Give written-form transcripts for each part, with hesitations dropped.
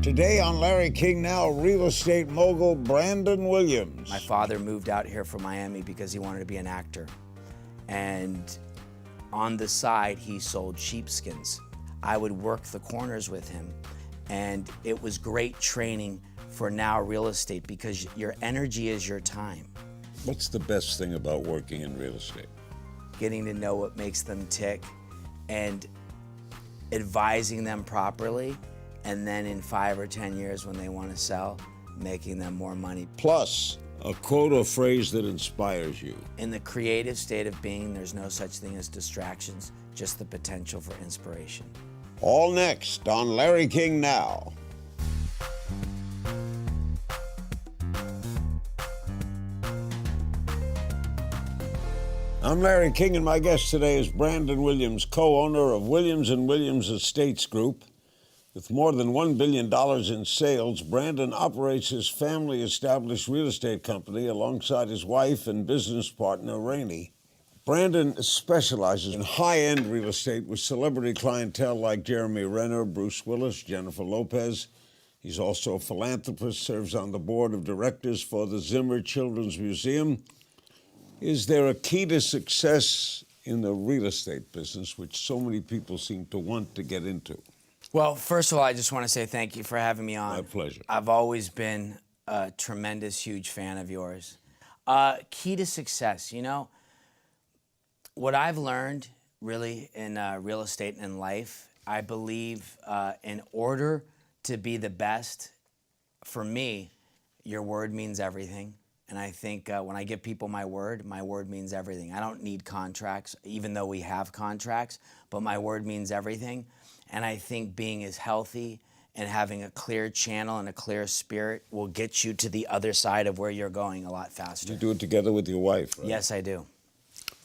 Today on Larry King Now, real estate mogul Branden Williams. My father moved out here from Miami because he wanted to be an actor. And on the side, he sold sheepskins. I would work the corners with him. And it was great training for now real estate because your energy is your time. What's the best thing about working in real estate? Getting to know what makes them tick and advising them properly. And then in 5 or 10 years when they want to sell, making them more money. Plus, a quote or phrase that inspires you. In the creative state of being, there's no such thing as distractions, just the potential for inspiration. All next on Larry King Now. I'm Larry King, and my guest today is Branden Williams, co-owner of Williams & Williams Estates Group. With more than $1 billion in sales, Branden operates his family-established real estate company alongside his wife and business partner, Rayni. Branden specializes in high-end real estate with celebrity clientele like Jeremy Renner, Bruce Willis, Jennifer Lopez. He's also a philanthropist, serves on the board of directors for the Zimmer Children's Museum. Is there a key to success in the real estate business, which so many people seem to want to get into? Well, first of all, I just want to say thank you for having me on. My pleasure. I've always been a tremendous, huge fan of yours. Key to success, you know, what I've learned really in real estate and in life, I believe in order to be the best, for me, your word means everything. And I think when I give people my word means everything. I don't need contracts, even though we have contracts, but my word means everything. And I think being as healthy and having a clear channel and a clear spirit will get you to the other side of where you're going a lot faster. You do it together with your wife, right? Yes, I do.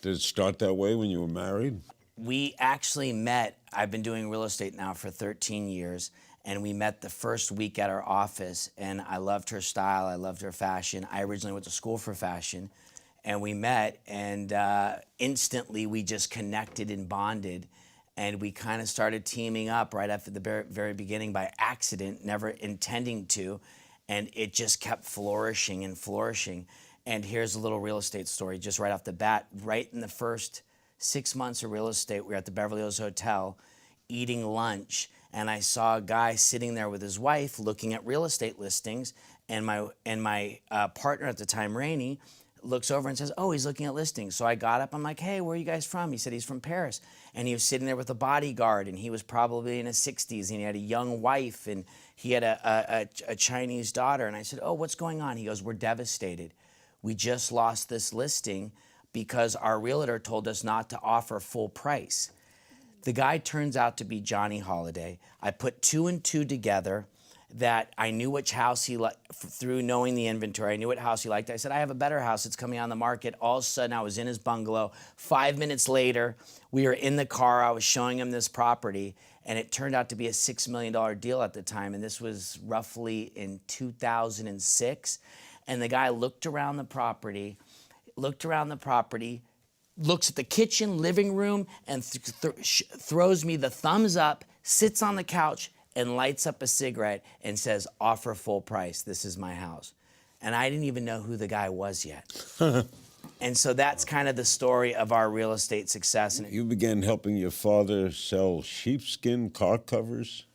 Did it start that way when you were married? We actually met, I've been doing real estate now for 13 years, and we met the first week at our office, and I loved her style, I loved her fashion. I originally went to school for fashion, and we met, and instantly we just connected and bonded. And we kind of started teaming up right after the very beginning by accident, never intending to. And it just kept flourishing and flourishing. And here's a little real estate story just right off the bat. Right in the first 6 months of real estate, we were at the Beverly Hills Hotel eating lunch. And I saw a guy sitting there with his wife looking at real estate listings. And my partner at the time, Rayni, looks over and says, oh, he's looking at listings. So I got up, I'm like, hey, where are you guys from? He said he's from Paris. And he was sitting there with a bodyguard, and he was probably in his 60s, and he had a young wife, and he had a Chinese daughter. And I said, oh, what's going on? He goes, we're devastated. We just lost this listing because our realtor told us not to offer full price. The guy turns out to be Johnny Holiday. I put 2 and 2 together, that I knew which house he liked through knowing the inventory. I knew what house he liked. I said, I have a better house. It's coming on the market. All of a sudden, I was in his bungalow. 5 minutes later, we were in the car. I was showing him this property, and it turned out to be a $6 million deal at the time, and this was roughly in 2006. And the guy looked around the property, looks at the kitchen, living room, and throws me the thumbs up, sits on the couch, and lights up a cigarette and says, offer full price, this is my house. And I didn't even know who the guy was yet. And so that's kind of the story of our real estate success. And you began helping your father sell sheepskin car covers?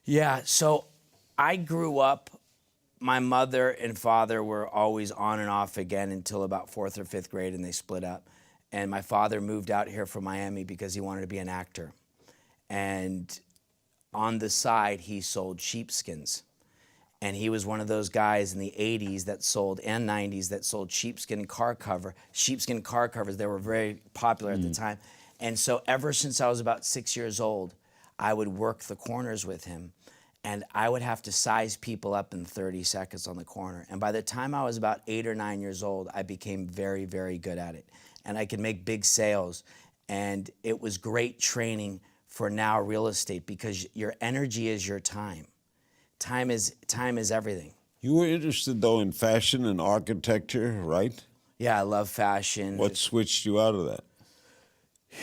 Yeah, so I grew up, my mother and father were always on and off again until about 4th or 5th grade, and they split up. And my father moved out here from Miami because he wanted to be an actor. And on the side, he sold sheepskins. And he was one of those guys in the 80s that sold, and 90s, that sold sheepskin car covers. They were very popular at the time. And so ever since I was about 6 years old, I would work the corners with him. And I would have to size people up in 30 seconds on the corner. And by the time I was about 8 or 9 years old, I became very, very good at it. And I could make big sales. And it was great training for now real estate because your energy is your time. Time is everything. You were interested, though, in fashion and architecture, right? Yeah, I love fashion. What switched you out of that?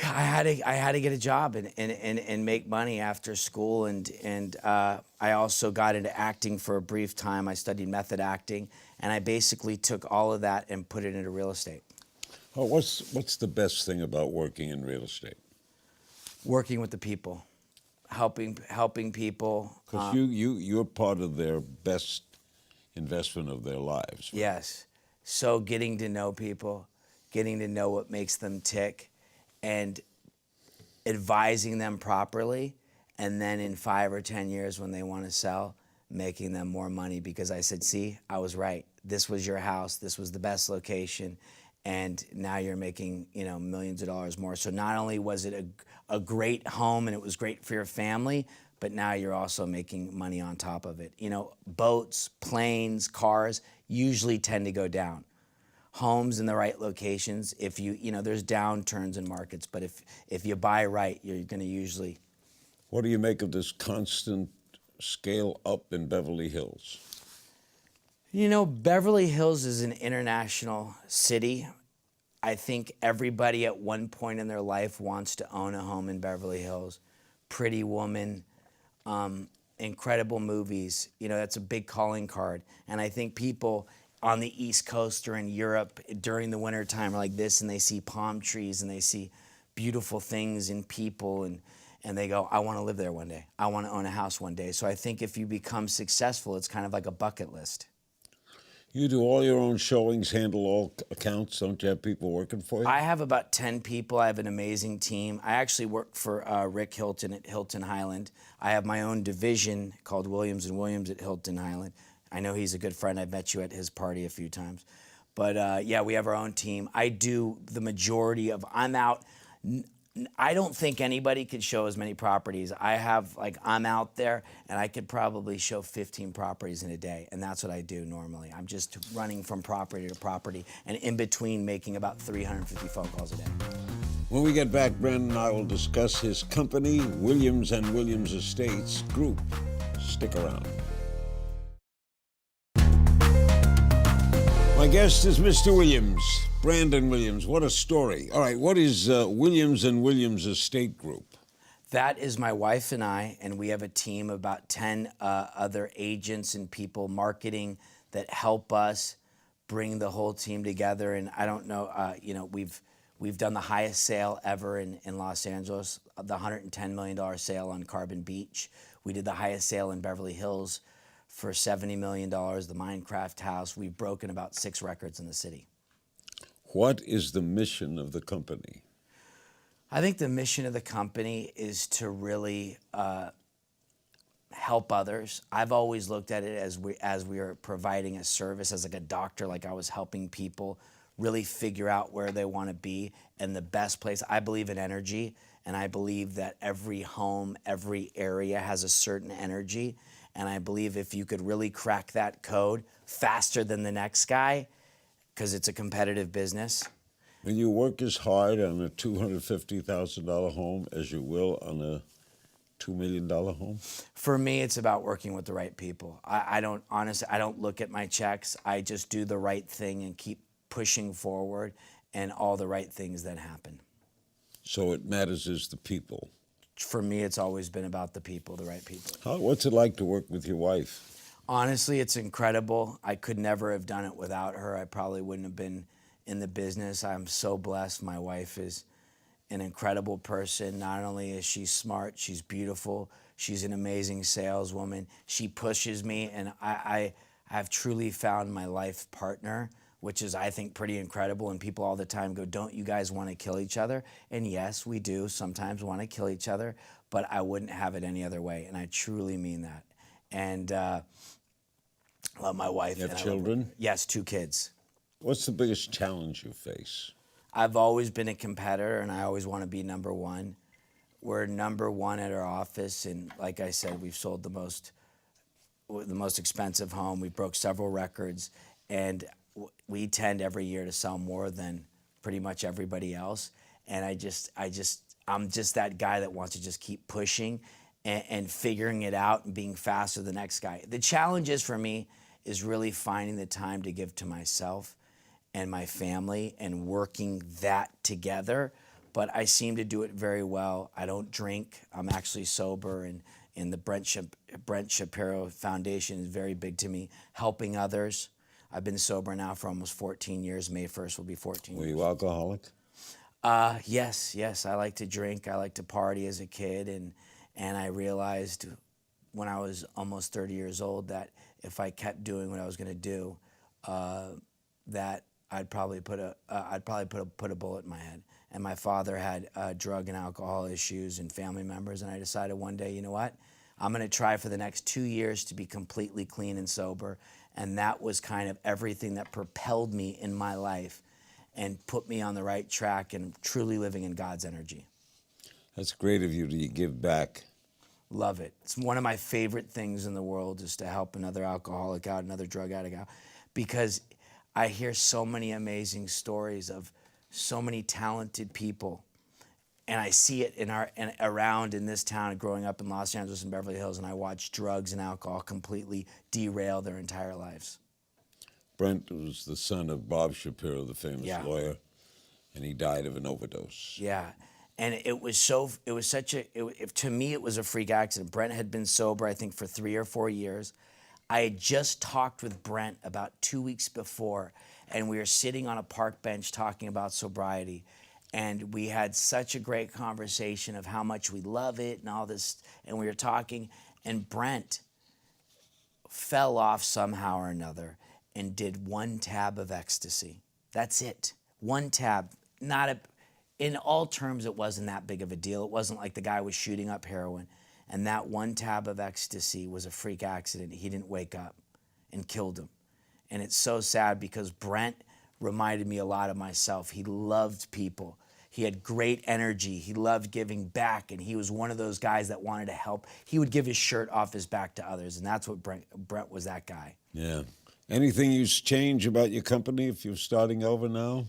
I had to get a job and make money after school, and I also got into acting for a brief time. I studied method acting, and I basically took all of that and put it into real estate. Oh, what's the best thing about working in real estate? Working with the people, helping people. Because you're part of their best investment of their lives. Right? Yes. So getting to know people, getting to know what makes them tick, and advising them properly, and then in 5 or 10 years when they want to sell, making them more money because I said, see, I was right. This was your house. This was the best location. And now you're making, millions of dollars more. So not only was it a great home and it was great for your family, but now you're also making money on top of it. Boats, planes, cars usually tend to go down. Homes in the right locations, if there's downturns in markets, but if you buy right, you're going to usually. What do you make of this constant scale up in Beverly Hills? Beverly Hills is an international city. I think everybody at one point in their life wants to own a home in Beverly Hills. Pretty Woman, incredible movies. That's a big calling card. And I think people on the East Coast or in Europe during the winter time are like this, and they see palm trees and they see beautiful things and people, and they go, I want to live there one day. I want to own a house one day. So I think if you become successful, it's kind of like a bucket list. You do all your own showings, handle all accounts. Don't you have people working for you? I have about 10 people. I have an amazing team. I actually work for Rick Hilton at Hilton Highland. I have my own division called Williams & Williams at Hilton Highland. I know he's a good friend. I've met you at his party a few times. But yeah, we have our own team. I do the majority of, I'm out. I don't think anybody could show as many properties. I'm out there and I could probably show 15 properties in a day. And that's what I do normally. I'm just running from property to property and in between making about 350 phone calls a day. When we get back, Branden and I will discuss his company, Williams & Williams Estates Group. Stick around. My guest is Mr. Williams, Branden Williams. What a story. All right, what is Williams & Williams Estate Group? That is my wife and I, and we have a team of about 10 other agents and people marketing that help us bring the whole team together. And I don't know, we've done the highest sale ever in Los Angeles, the $110 million sale on Carbon Beach. We did the highest sale in Beverly Hills for $70 million, the Minecraft house. We've broken about 6 records in the city. What is the mission of the company? I think the mission of the company is to really help others. I've always looked at it as we are providing a service, as like a doctor, like I was helping people really figure out where they want to be and the best place. I believe in energy, and I believe that every home, every area has a certain energy. And I believe if you could really crack that code faster than the next guy, because it's a competitive business. Will you work as hard on a $250,000 home as you will on a $2 million home? For me, it's about working with the right people. I don't look at my checks. I just do the right thing and keep pushing forward, and all the right things then happen. So what matters is the people. For me, it's always been about the people, the right people. What's it like to work with your wife? Honestly, it's incredible. I could never have done it without her. I probably wouldn't have been in the business. I'm so blessed. My wife is an incredible person. Not only is she smart, she's beautiful. She's an amazing saleswoman. She pushes me, and I've truly found my life partner, which is, I think, pretty incredible. And people all the time go, don't you guys want to kill each other? And yes, we do sometimes want to kill each other, but I wouldn't have it any other way. And I truly mean that. And love my wife. You have children? Yes, 2 kids. What's the biggest challenge you face? I've always been a competitor, and I always want to be number one. We're number one at our office, and like I said, we've sold the most expensive home. We broke several records, and we tend every year to sell more than pretty much everybody else. And I'm just that guy that wants to just keep pushing and figuring it out and being faster than the next guy. The challenge is for me is really finding the time to give to myself and my family and working that together. but I seem to do it very well. I don't drink. I'm actually sober, and the Brent Shapiro Foundation is very big to me, helping others. I've been sober now for almost 14 years. May 1st will be 14 Were years. you alcoholic? Yes. I like to drink. I like to party as a kid, and I realized when I was almost 30 years old that if I kept doing what I was going to do, that I'd probably put a bullet in my head. And my father had drug and alcohol issues and family members, and I decided one day, you know what? I'm going to try for the next 2 years to be completely clean and sober. And that was kind of everything that propelled me in my life and put me on the right track and truly living in God's energy. That's great of you to give back. Love it. It's one of my favorite things in the world is to help another alcoholic out, another drug addict out, because I hear so many amazing stories of so many talented people, and I see it around in this town, growing up in Los Angeles and Beverly Hills, and I watch drugs and alcohol completely derail their entire lives. Brent was the son of Bob Shapiro, the famous lawyer, and he died of an overdose. Yeah. And to me, it was a freak accident. Brent had been sober, I think, for 3 or 4 years. I had just talked with Brent about 2 weeks before, and we were sitting on a park bench talking about sobriety. And we had such a great conversation of how much we love it and all this. And we were talking, and Brent fell off somehow or another and did 1 tab of ecstasy. That's it. 1 tab. In all terms, it wasn't that big of a deal. It wasn't like the guy was shooting up heroin. And that 1 tab of ecstasy was a freak accident. He didn't wake up and killed him. And it's so sad because Brent reminded me a lot of myself. He loved people. He had great energy. He loved giving back, and he was one of those guys that wanted to help. He would give his shirt off his back to others, and that's what Brent was, that guy. Yeah. Anything you change about your company if you're starting over now?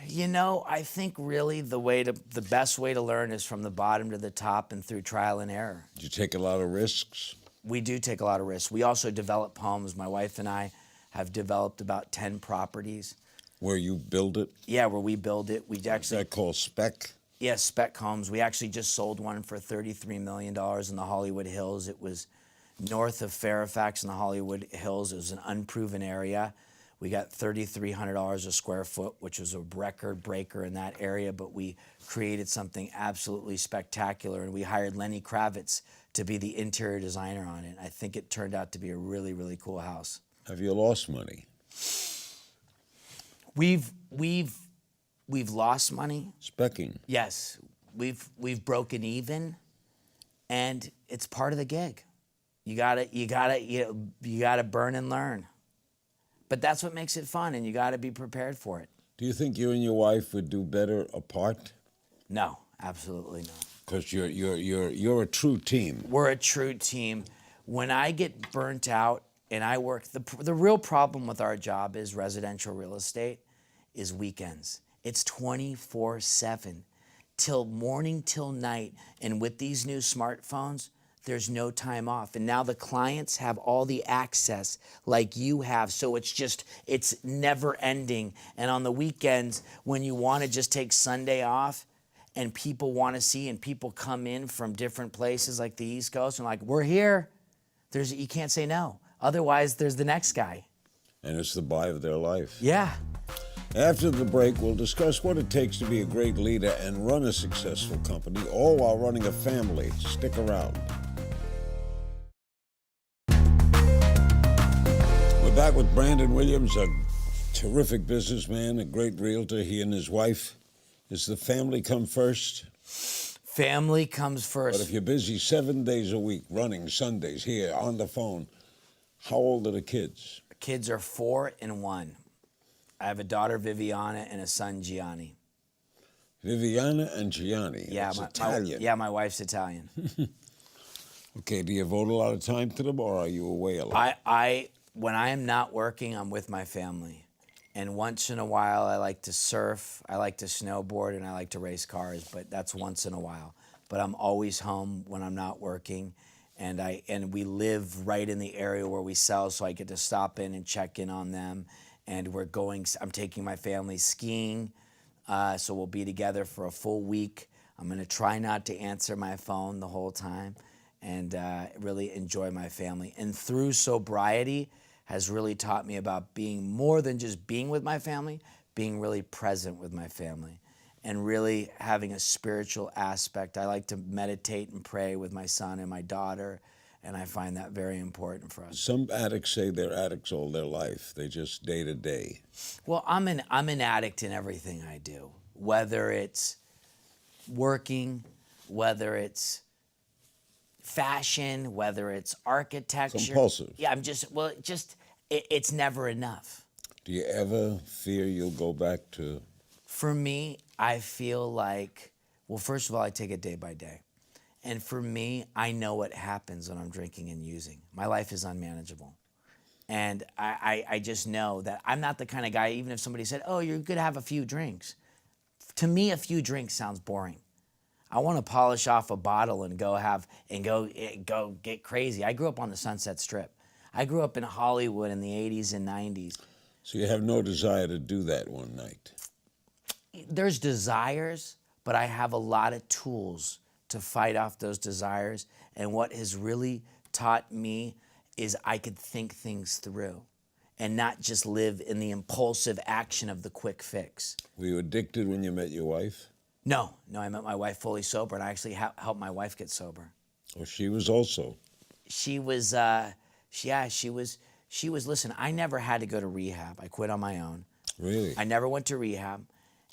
You know, I think really the best way to learn is from the bottom to the top and through trial and error. Did you take a lot of risks? We do take a lot of risks. We also develop homes. My wife and I have developed about 10 properties. Where you build it? Yeah, where we build it. We actually. Is that called spec? Yeah, spec homes. We actually just sold one for $33 million in the Hollywood Hills. It was north of Fairfax in the Hollywood Hills. It was an unproven area. We got $3,300 a square foot, which was a record breaker in that area, but we created something absolutely spectacular, and we hired Lenny Kravitz to be the interior designer on it. I think it turned out to be a really, really cool house. Have you lost money? We've lost money. Specking. Yes, we've broken even, and it's part of the gig. You gotta burn and learn, but that's what makes it fun, and you gotta be prepared for it. Do you think you and your wife would do better apart? No, absolutely not. Because you're a true team. We're a true team. When I get burnt out and I work, the real problem with our job is residential real estate is weekends. It's 24/7 till morning till night. And with these new smartphones, there's no time off. And now the clients have all the access like you have. So it's never ending. And on the weekends, when you want to just take Sunday off and people want to see, and people come in from different places like the East Coast and like, we're here. You can't say no. Otherwise, there's the next guy. And it's the buy of their life. Yeah. After the break, we'll discuss what it takes to be a great leader and run a successful company, all while running a family. Stick around. We're back with Branden Williams, a terrific businessman, a great realtor. He and his wife. Does the family come first? Family comes first. But if you're busy 7 days a week, running Sundays here on the phone, how old are the kids? The kids are 4 and 1. I have a daughter, Viviana, and a son, Gianni. Viviana and Gianni. Yeah, Italian. My wife's Italian. Okay, do you devote a lot of time to them, or are you away a lot? When I am not working, I'm with my family. And once in a while, I like to surf, I like to snowboard, and I like to race cars, but that's once in a while. But I'm always home when I'm not working, and we live right in the area where we sell, so I get to stop in and check in on them. And I'm taking my family skiing So we'll be together for a full week. I'm going to try not to answer my phone the whole time and really enjoy my family. And through sobriety has really taught me about being more than just being with my family, being really present with my family and really having a spiritual aspect. I like to meditate and pray with my son and my daughter, and I find that very important for us. Some addicts say they're addicts all their life. They just day to day. Well, I'm an addict in everything I do, whether it's working, whether it's fashion, whether it's architecture. Compulsive. Yeah, it's never enough. Do you ever fear you'll go back to? For me, I feel like, well, first of all, I take it day by day. And for me, I know what happens when I'm drinking and using. My life is unmanageable. And I just know that I'm not the kind of guy, even if somebody said, oh, you're good to have a few drinks. To me, a few drinks sounds boring. I want to polish off a bottle and go get crazy. I grew up on the Sunset Strip. I grew up in Hollywood in the 80s and 90s. So you have no desire to do that one night? There's desires, but I have a lot of tools to fight off those desires. And what has really taught me is I could think things through and not just live in the impulsive action of the quick fix. Were you addicted when you met your wife? No, I met my wife fully sober, and I actually helped my wife get sober. Oh, she was also? She was, listen, I never had to go to rehab. I quit on my own. Really? I never went to rehab.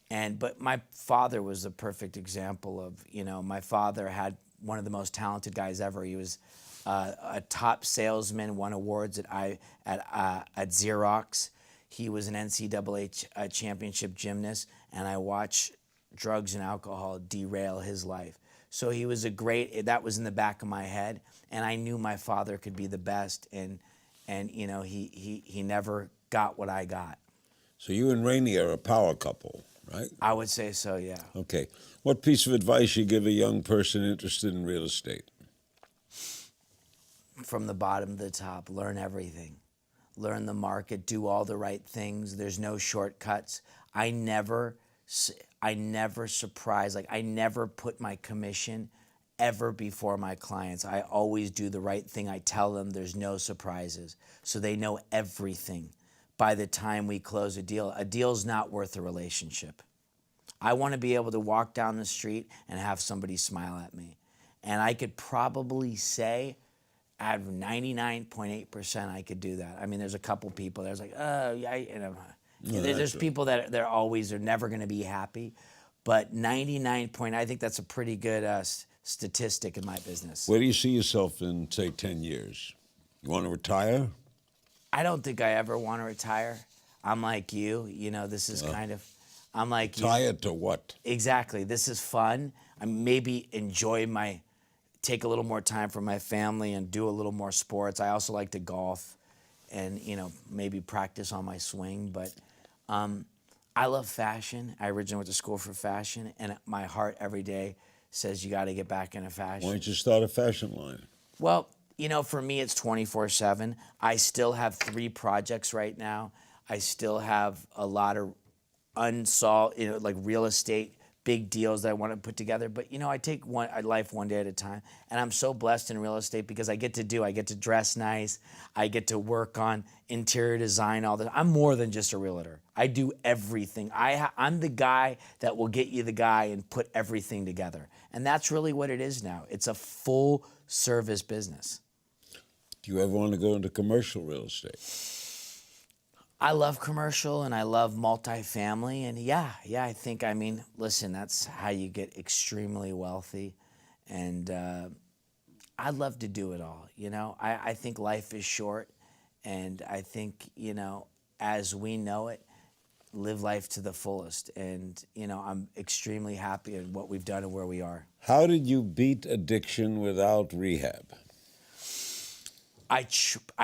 But my father was the perfect example of, my father had one of the most talented guys ever. He was a top salesman, won awards at Xerox. He was an NCAA championship gymnast, and I watched drugs and alcohol derail his life. So he was that was in the back of my head, and I knew my father could be the best, and he never got what I got. So you and Rayni are a power couple, right? I would say so, yeah. Okay. What piece of advice you give a young person interested in real estate? From the bottom to the top, learn everything. Learn the market, do all the right things. There's no shortcuts. I never surprise, I never put my commission ever before my clients. I always do the right thing. I tell them there's no surprises. So they know everything by the time we close a deal. A deal's not worth a relationship. I want to be able to walk down the street and have somebody smile at me. And I could probably say out of 99.8% I could do that. I mean, there's a couple people there's like, oh, yeah, there's people that they're never going to be happy. But 99 I think that's a pretty good statistic in my business. Where do you see yourself in, say, 10 years? You want to retire? I don't think I ever want to retire. I'm like you. This is I'm like you. Retire to what? Exactly. This is fun. I maybe take a little more time for my family and do a little more sports. I also like to golf and, maybe practice on my swing. But I love fashion. I originally went to school for fashion, and my heart every day says you got to get back into fashion. Why don't you start a fashion line? Well, for me, it's 24/7. I still have 3 projects right now. I still have a lot of unsolved, like real estate, big deals that I want to put together. But, I take life one day at a time. And I'm so blessed in real estate because I get to dress nice. I get to work on interior design, all that. I'm more than just a realtor. I do everything. I'm the guy that will get you the guy and put everything together. And that's really what it is now. It's a full service business. Do you ever want to go into commercial real estate? I love commercial and I love multifamily, and I think, listen, that's how you get extremely wealthy, and I'd love to do it all. I think life is short, and I think, as we know it, live life to the fullest, and I'm extremely happy at what we've done and where we are. How did you beat addiction without rehab? I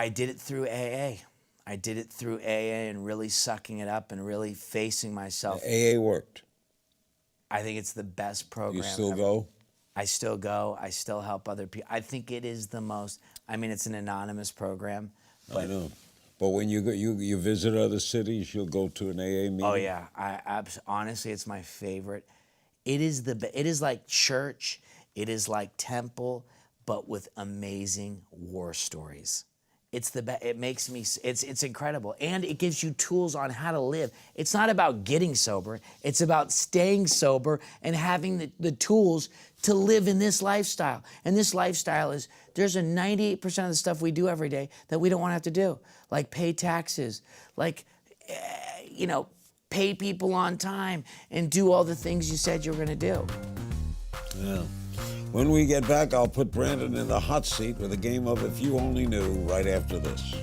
did it through AA. I did it through AA and really sucking it up and really facing myself. AA worked. I think it's the best program. You still ever. go? I still go. I still help other people. I think it is the most, it's an anonymous program. But I know. But when you visit other cities, you'll go to an AA meeting? Oh yeah, honestly, it's my favorite. It is like church, it is like temple, but with amazing war stories. It's the best. It makes me. It's incredible, and it gives you tools on how to live. It's not about getting sober. It's about staying sober and having the tools to live in this lifestyle. And this lifestyle is there's a 98% of the stuff we do every day that we don't want to have to do, like pay taxes, like pay people on time, and do all the things you said you were going to do. Yeah. When we get back, I'll put Branden in the hot seat with a game of If You Only Knew right after this.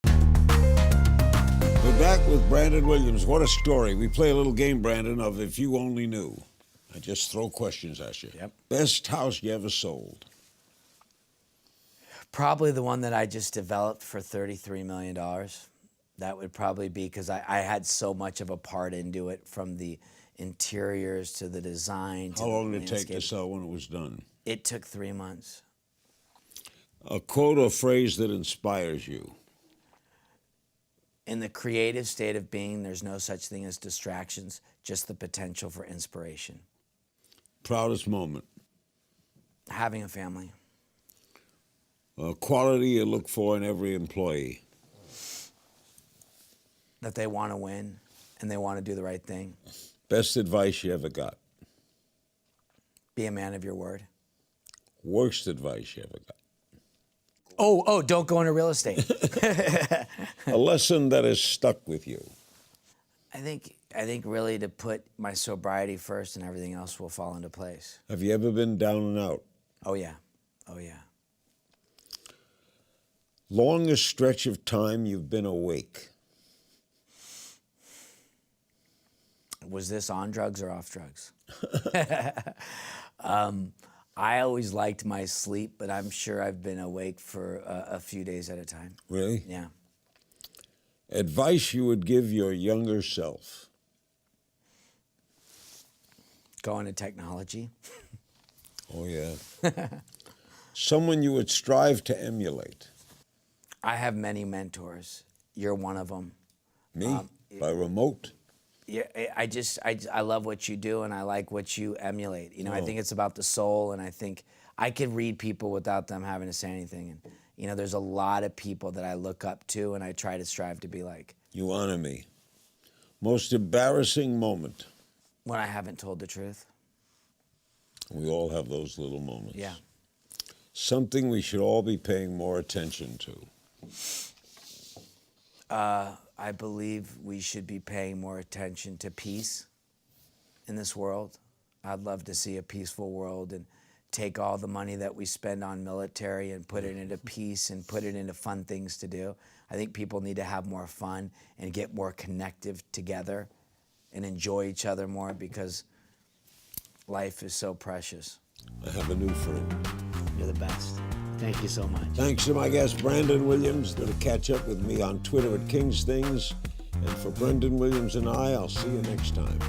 We're back with Branden Williams. What a story. We play a little game, Branden, of If You Only Knew. I just throw questions at you. Yep. Best house you ever sold? Probably the one that I just developed for $33 million. That would probably be because I had so much of a part into it, from the interiors to the design. How long did it take to sell when it was done? It took 3 months. A quote or phrase that inspires you? In the creative state of being, there's no such thing as distractions, just the potential for inspiration. Proudest moment? Having a family. A quality you look for in every employee? That they want to win and they want to do the right thing. Best advice you ever got? Be a man of your word. Worst advice you ever got? Oh, don't go into real estate. A lesson that has stuck with you? I think really to put my sobriety first, and everything else will fall into place. Have you ever been down and out? Oh yeah. Longest stretch of time you've been awake? Was this on drugs or off drugs? I always liked my sleep, but I'm sure I've been awake for a few days at a time. Really? Yeah. Advice you would give your younger self? Go into technology. Oh, yeah. Someone you would strive to emulate? I have many mentors. You're one of them. Me? By remote? Yeah, I love what you do, and I like what you emulate. I think it's about the soul, and I think I could read people without them having to say anything. And there's a lot of people that I look up to, and I try to strive to be like. You honor me. Most embarrassing moment? When I haven't told the truth. We all have those little moments. Yeah. Something we should all be paying more attention to? I believe we should be paying more attention to peace in this world. I'd love to see a peaceful world and take all the money that we spend on military and put it into peace and put it into fun things to do. I think people need to have more fun and get more connective together and enjoy each other more, because life is so precious. I have a new friend. You're the best. Thank you so much. Thanks to my guest, Branden Williams, that'll catch up with me on Twitter at King's Things. And for Branden Williams and I'll see you next time.